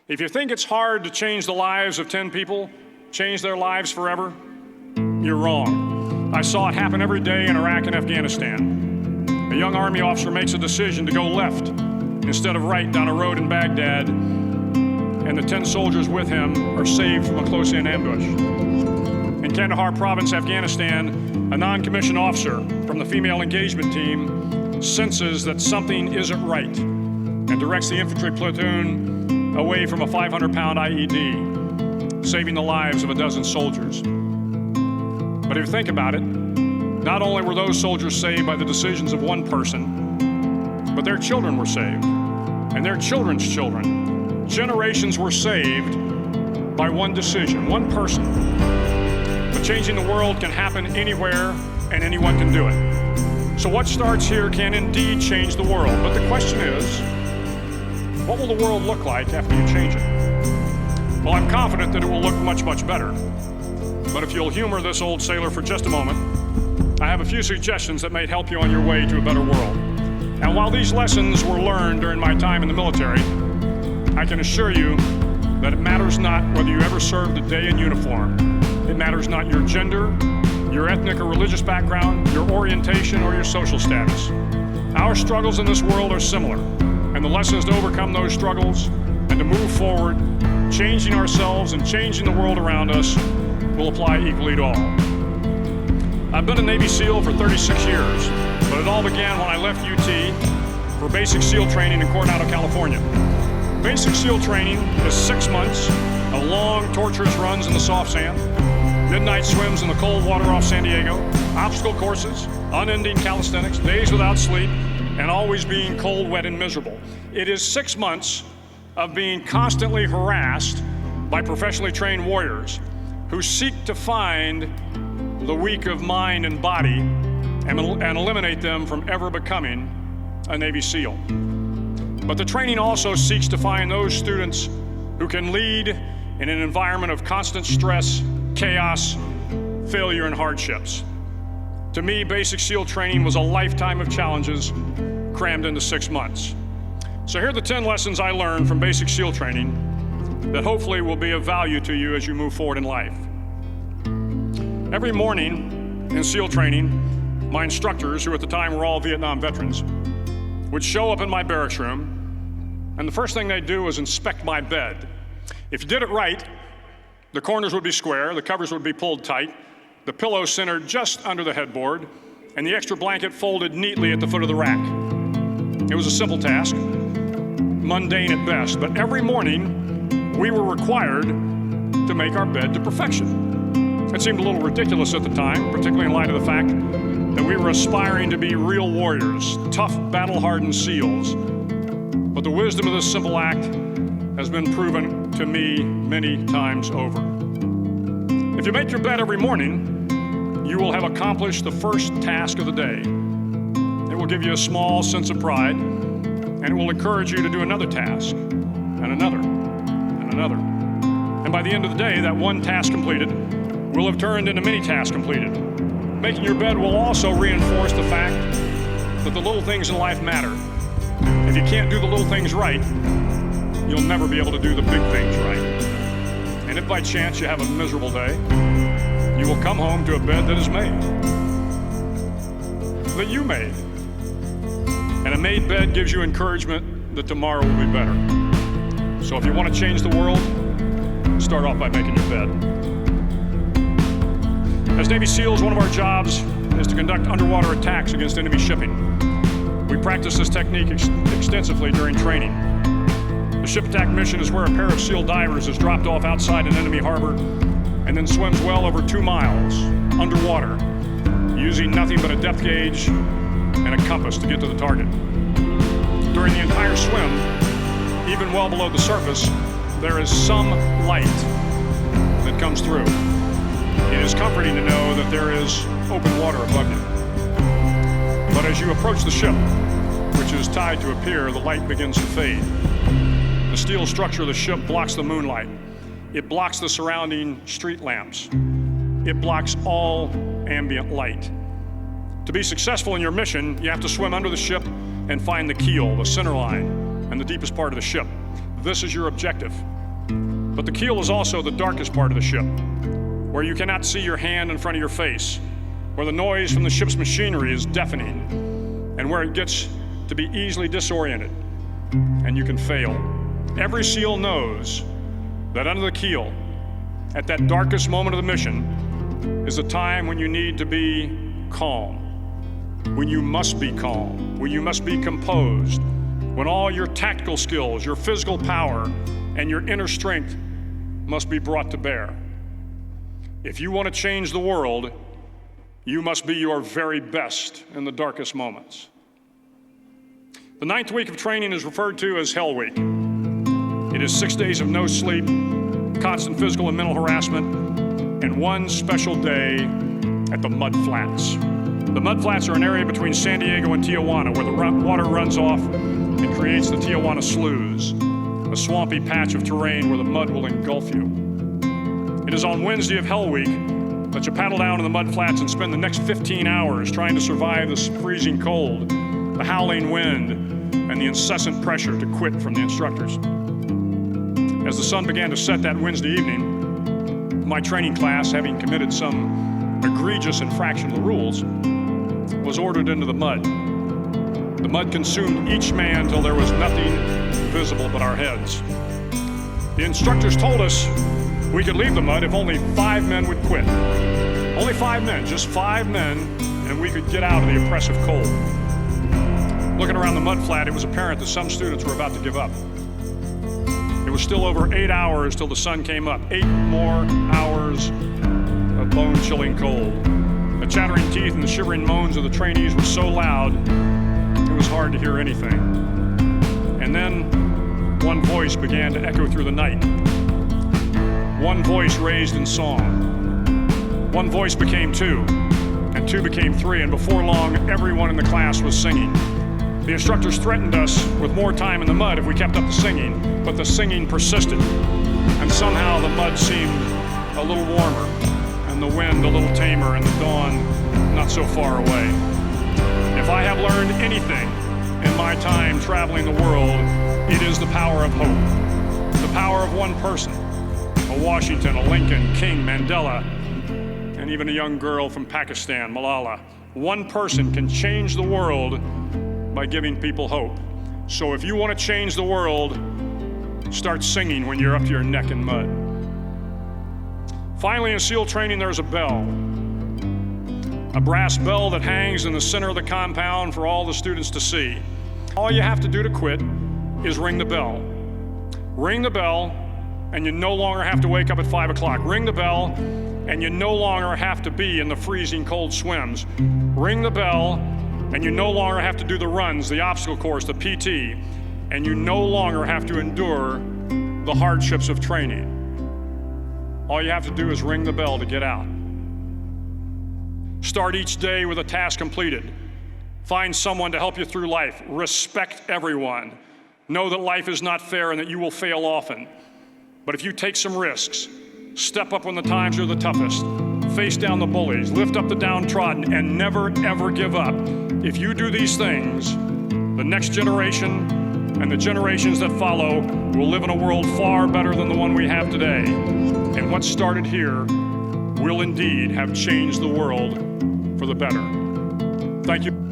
If you think it's hard to change the lives of 10 people, change their lives forever, you're wrong. I saw it happen every day in Iraq and Afghanistan. A young Army officer makes a decision to go left instead of right down a road in Baghdad, and the 10 soldiers with him are saved from a close-in ambush. In Kandahar province, Afghanistan, a non-commissioned officer from the female engagement team senses that something isn't right and directs the infantry platoon away from a 500-pound IED, saving the lives of a dozen soldiers. But if you think about it, not only were those soldiers saved by the decisions of one person, but their children were saved, and their children's children. Generations were saved by one decision, one person. But changing the world can happen anywhere, and anyone can do it. So what starts here can indeed change the world. But the question is, what will the world look like after you change it? Well, I'm confident that it will look much, much better. But if you'll humor this old sailor for just a moment, I have a few suggestions that may help you on your way to a better world. And while these lessons were learned during my time in the military, I can assure you that it matters not whether you ever served a day in uniform. It matters not your gender, your ethnic or religious background, your orientation, or your social status. Our struggles in this world are similar, and the lessons to overcome those struggles and to move forward, changing ourselves and changing the world around us, will apply equally to all. I've been a Navy SEAL for 36 years, but it all began when I left UT for basic SEAL training in Coronado, California. Basic SEAL training is 6 months of long, torturous runs in the soft sand, midnight swims in the cold water off San Diego, obstacle courses, unending calisthenics, days without sleep, and always being cold, wet, and miserable. It is 6 months of being constantly harassed by professionally trained warriors who seek to find the weak of mind and body and eliminate them from ever becoming a Navy SEAL. But the training also seeks to find those students who can lead in an environment of constant stress, chaos, failure, and hardships. To me, basic SEAL training was a lifetime of challenges crammed into 6 months. So here are the 10 lessons I learned from basic SEAL training that hopefully will be of value to you as you move forward in life. Every morning in SEAL training, my instructors, who at the time were all Vietnam veterans, would show up in my barracks room, and the first thing they'd do was inspect my bed. If you did it right, the corners would be square, the covers would be pulled tight, the pillow centered just under the headboard, and the extra blanket folded neatly at the foot of the rack. It was a simple task, mundane at best, but every morning we were required to make our bed to perfection. It seemed a little ridiculous at the time, particularly in light of the fact that we were aspiring to be real warriors, tough, battle-hardened SEALs. But the wisdom of this simple act has been proven to me many times over. If you make your bed every morning, you will have accomplished the first task of the day. It will give you a small sense of pride, and it will encourage you to do another task, and another, and another. And by the end of the day, that one task completed will have turned into many tasks completed. Making your bed will also reinforce the fact that the little things in life matter. If you can't do the little things right, you'll never be able to do the big things right. And if by chance you have a miserable day, you will come home to a bed that is made, that you made. And a made bed gives you encouragement that tomorrow will be better. So if you want to change the world, start off by making your bed. As Navy SEALs, one of our jobs is to conduct underwater attacks against enemy shipping. We practice this technique extensively during training. The ship attack mission is where a pair of SEAL divers is dropped off outside an enemy harbor and then swims well over 2 miles underwater, using nothing but a depth gauge and a compass to get to the target. During the entire swim, even well below the surface, there is some light that comes through. It is comforting to know that there is open water above you. But as you approach the ship, which is tied to a pier, the light begins to fade. The steel structure of the ship blocks the moonlight. It blocks the surrounding street lamps. It blocks all ambient light. To be successful in your mission, you have to swim under the ship and find the keel, the center line, and the deepest part of the ship. This is your objective. But the keel is also the darkest part of the ship, where you cannot see your hand in front of your face, where the noise from the ship's machinery is deafening, and where it gets to be easily disoriented, and you can fail. Every SEAL knows that under the keel, at that darkest moment of the mission, is a time when you need to be calm, when you must be calm, when you must be composed, when all your tactical skills, your physical power, and your inner strength must be brought to bear. If you want to change the world, you must be your very best in the darkest moments. The 9th week of training is referred to as Hell Week. It is 6 days of no sleep, constant physical and mental harassment, and one special day at the Mud Flats. The Mud Flats are an area between San Diego and Tijuana where the water runs off and creates the Tijuana Sloughs, a swampy patch of terrain where the mud will engulf you. It is on Wednesday of Hell Week that you paddle down in the mud flats and spend the next 15 hours trying to survive the freezing cold, the howling wind, and the incessant pressure to quit from the instructors. As the sun began to set that Wednesday evening, my training class, having committed some egregious infraction of the rules, was ordered into the mud. The mud consumed each man till there was nothing visible but our heads. The instructors told us we could leave the mud if only 5 men would quit. Only 5 men, just 5 men, and we could get out of the oppressive cold. Looking around the mud flat, it was apparent that some students were about to give up. It was still over 8 hours till the sun came up. 8 more hours of bone-chilling cold. The chattering teeth and the shivering moans of the trainees were so loud, it was hard to hear anything. And then one voice began to echo through the night. One voice raised in song. One voice became 2, and 2 became 3, and before long, everyone in the class was singing. The instructors threatened us with more time in the mud if we kept up the singing, but the singing persisted, and somehow the mud seemed a little warmer, and the wind a little tamer, and the dawn not so far away. If I have learned anything in my time traveling the world, it is the power of hope, the power of one person. A Washington, a Lincoln, King, Mandela, and even a young girl from Pakistan, Malala. One person can change the world by giving people hope. So if you want to change the world, start singing when you're up to your neck in mud. Finally, in SEAL training, there's a bell. A brass bell that hangs in the center of the compound for all the students to see. All you have to do to quit is ring the bell. Ring the bell, and you no longer have to wake up at 5 o'clock. Ring the bell, and you no longer have to be in the freezing cold swims. Ring the bell, and you no longer have to do the runs, the obstacle course, the PT, and you no longer have to endure the hardships of training. All you have to do is ring the bell to get out. Start each day with a task completed. Find someone to help you through life. Respect everyone. Know that life is not fair and that you will fail often. But if you take some risks, step up when the times are the toughest, face down the bullies, lift up the downtrodden, and never, ever give up. If you do these things, the next generation and the generations that follow will live in a world far better than the one we have today. And what started here will indeed have changed the world for the better. Thank you.